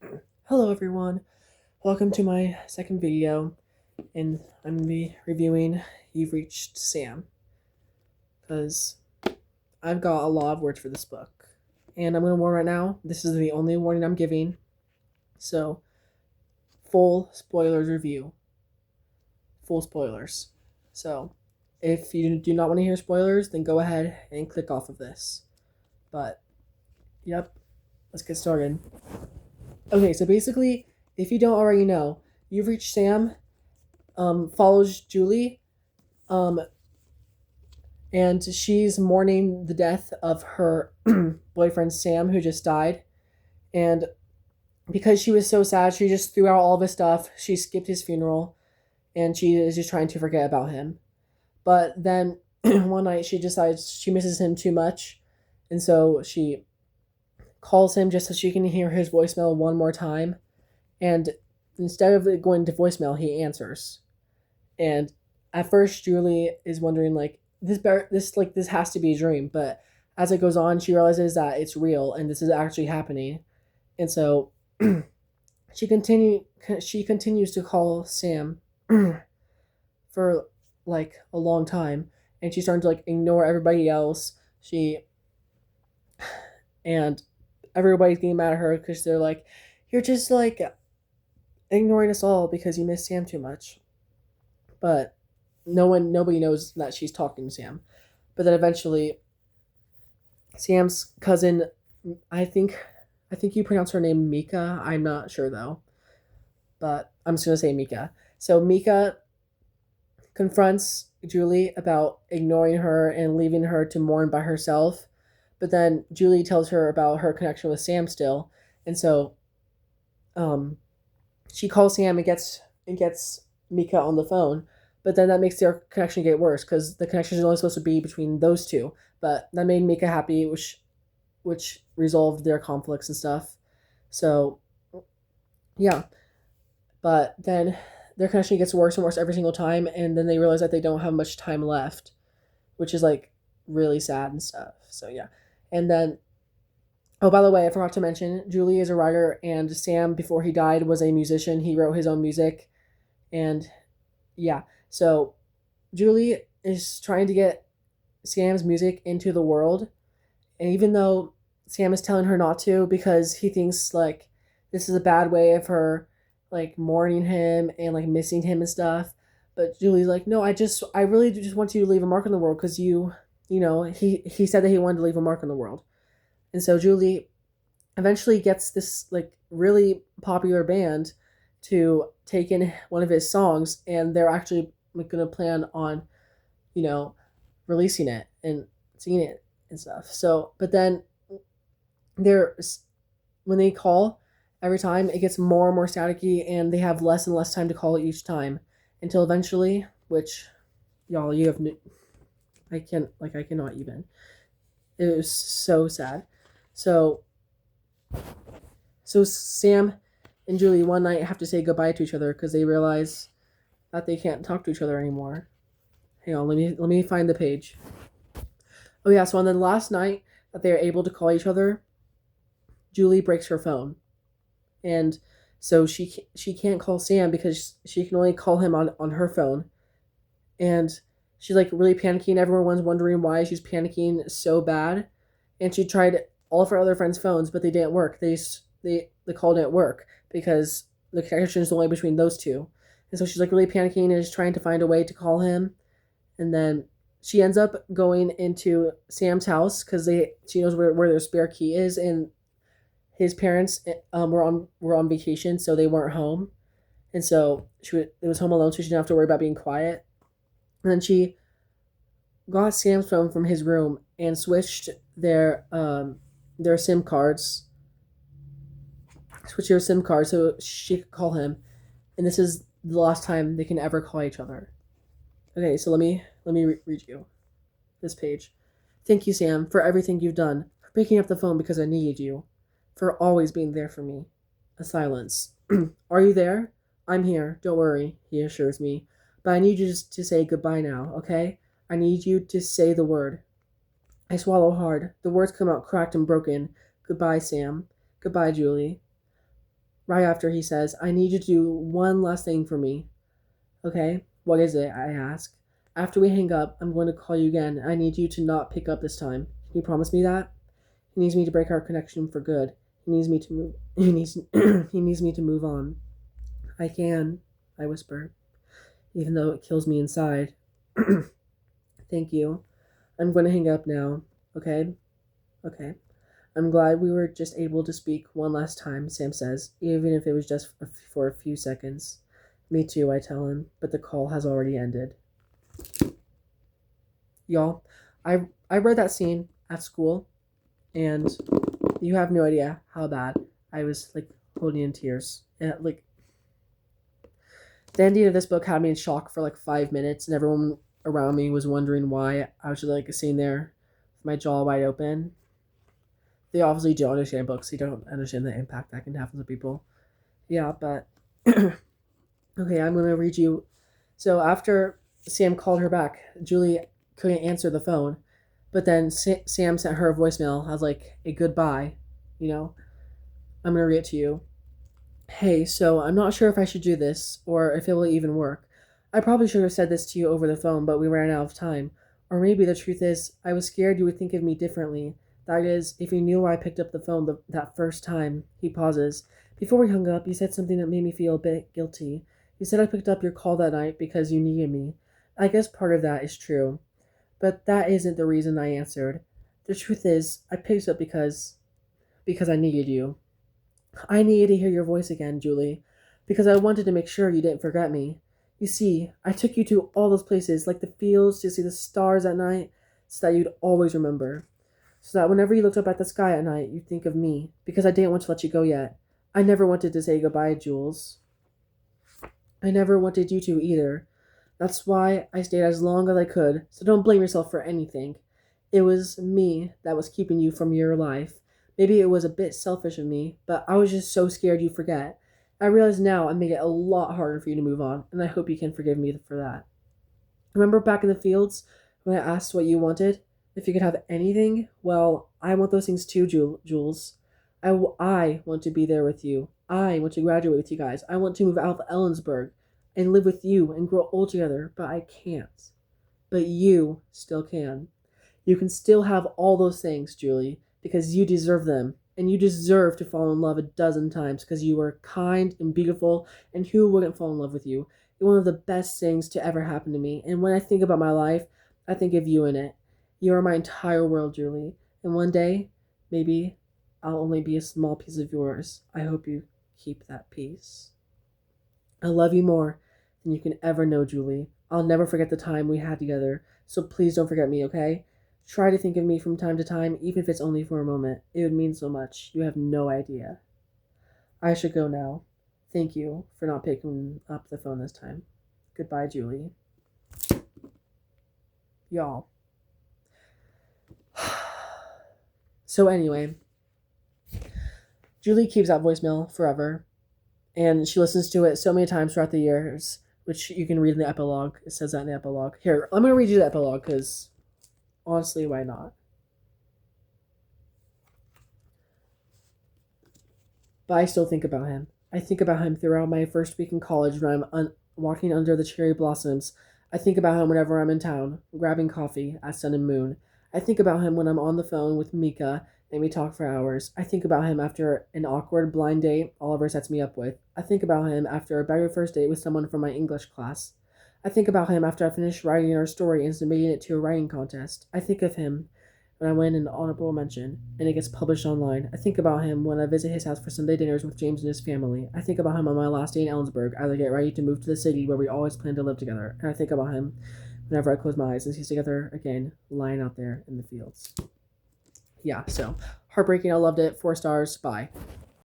Hello everyone, welcome to my second video, and I'm going to be reviewing You've Reached Sam, because I've got a lot of words for this book, and I'm going to warn right now, this is the only warning I'm giving, so full spoilers review, full spoilers, so if you do not want to hear spoilers, then go ahead and click off of this, but yep, let's get started. Okay, so basically, if you don't already know, You've Reached Sam follows Julie, um, and she's mourning the death of her boyfriend Sam, who just died. And because she was so sad, she just threw out all of his stuff. She skipped his funeral, and she is just trying to forget about him. But then one night, she decides she misses him too much, and so she calls him just so she can hear his voicemail one more time. And instead of it going to voicemail, he answers. And at first, Julie is wondering like this has to be a dream, but as it goes on, she realizes that it's real and this is actually happening, and so she continues to call Sam for like a long time, and she's starting to like ignore everybody else. She and everybody's getting mad at her because they're like, "You're just like ignoring us all because you miss Sam too much." But nobody knows that she's talking to Sam. But then eventually, Sam's cousin, I think, you pronounce her name Mika. I'm not sure though, but I'm just gonna say Mika. So Mika confronts Julie about ignoring her and leaving her to mourn by herself. But then Julie tells her about her connection with Sam still, and so, um, she calls Sam and gets Mika on the phone. But then that makes their connection get worse because the connection is only supposed to be between those two. But that made Mika happy, which resolved their conflicts and stuff. So yeah, but then their connection gets worse and worse every single time, and then they realize that they don't have much time left, which is like really sad and stuff. So yeah, and then, oh, by the way, I forgot to mention Julie is a writer, and Sam before he died was a musician. He wrote his own music, and yeah, so Julie is trying to get Sam's music into the world, and even though Sam is telling her not to because he thinks like this is a bad way of her like mourning him and like missing him and stuff, but Julie's like, no, I really just want you to leave a mark on the world because he said that he wanted to leave a mark on the world, and so Julie eventually gets this like really popular band to take in one of his songs, and they're actually like going to plan on, you know, releasing it and singing it and stuff. So, but then they're when they call every time, it gets more and more staticky, and they have less and less time to call each time until eventually, which y'all, you have, I cannot even. It was so sad. So, so Sam and Julie one night have to say goodbye to each other because they realize that they can't talk to each other anymore. Hang on, let me find the page. Oh yeah, so on the last night that they are able to call each other, Julie breaks her phone, and so she can't call Sam because she can only call him on her phone, and she's like really panicking. Everyone's wondering why she's panicking so bad, and she tried all of her other friends' phones, but they didn't work. The call didn't work because the connection is only between those two, and so she's like really panicking and is trying to find a way to call him, and then she ends up going into Sam's house because she knows where their spare key is, and his parents were on vacation, so they weren't home, and so it was home alone, so she didn't have to worry about being quiet. And then she got Sam's phone from his room and switched their SIM cards, so she could call him, and this is the last time they can ever call each other. Okay, so let me read you this page. Thank you, Sam, for everything you've done, for picking up the phone because I needed you, for always being there for me. A silence. Are you there? I'm here. Don't worry, he assures me. But I need you to say goodbye now, okay? I need you to say the word. I swallow hard. The words come out cracked and broken. Goodbye, Sam. Goodbye, Julie. Right after he says, I need you to do one last thing for me. Okay? What is it? I ask. After we hang up, I'm going to call you again. I need you to not pick up this time. Can you promise me that? He needs me to break our connection for good. He needs me to move. He needs me to move on. I can, I whisper, even though it kills me inside. Thank you. I'm going to hang up now. Okay? Okay. I'm glad we were just able to speak one last time, Sam says, even if it was just for a few seconds. Me too, I tell him, but the call has already ended. Y'all, I read that scene at school, and you have no idea how bad I was, like, holding in tears. And, like, the ending of this book had me in shock for, like, 5 minutes, and everyone around me was wondering why I was just, like, sitting there with my jaw wide open. They obviously don't understand books. They don't understand the impact that can have on people. Yeah, but... Okay, I'm going to read you. So after Sam called her back, Julie couldn't answer the phone. But then Sam sent her a voicemail as, like, a goodbye. You know? I'm going to read it to you. Hey, so I'm not sure if I should do this, or if it will even work. I probably should have said this to you over the phone, but we ran out of time. Or maybe the truth is, I was scared you would think of me differently. That is, if you knew why I picked up the phone that first time. He pauses. Before we hung up, you said something that made me feel a bit guilty. You said I picked up your call that night because you needed me. I guess part of that is true. But that isn't the reason I answered. The truth is, I picked up because I needed you. I needed to hear your voice again, Julie, because I wanted to make sure you didn't forget me. You see, I took you to all those places, like the fields, to see the stars at night, so that you'd always remember. So that whenever you looked up at the sky at night, you'd think of me, because I didn't want to let you go yet. I never wanted to say goodbye, Jules. I never wanted you to either. That's why I stayed as long as I could, so don't blame yourself for anything. It was me that was keeping you from your life. Maybe it was a bit selfish of me, but I was just so scared you'd forget. I realize now I made it a lot harder for you to move on, and I hope you can forgive me for that. Remember back in the fields when I asked what you wanted? If you could have anything? Well, I want those things too, Jules. I want to be there with you. I want to graduate with you guys. I want to move out of Ellensburg and live with you and grow old together, but I can't. But you still can. You can still have all those things, Julie, because you deserve them. And you deserve to fall in love a dozen times because you are kind and beautiful, and who wouldn't fall in love with you? You're one of the best things to ever happen to me, and when I think about my life, I think of you in it. You are my entire world, Julie, and one day, maybe, I'll only be a small piece of yours. I hope you keep that piece. I love you more than you can ever know, Julie. I'll never forget the time we had together, so please don't forget me, okay? Try to think of me from time to time, even if it's only for a moment. It would mean so much. You have no idea. I should go now. Thank you for not picking up the phone this time. Goodbye, Julie. Y'all. So anyway, Julie keeps that voicemail forever, and she listens to it so many times throughout the years, which you can read in the epilogue. It says that in the epilogue. Here, I'm going to read you the epilogue, because honestly, why not? But I still think about him. I think about him throughout my first week in college when I'm walking under the cherry blossoms. I think about him whenever I'm in town, grabbing coffee at Sun and Moon. I think about him when I'm on the phone with Mika and we talk for hours. I think about him after an awkward blind date Oliver sets me up with. I think about him after a better first date with someone from my English class. I think about him after I finish writing our story and submitting it to a writing contest. I think of him when I win an honorable mention and it gets published online. I think about him when I visit his house for Sunday dinners with James and his family. I think about him on my last day in Ellensburg as I get ready to move to the city where we always plan to live together. And I think about him whenever I close my eyes and see us together again, lying out there in the fields. Yeah, so heartbreaking. I loved it. 4 stars. Bye.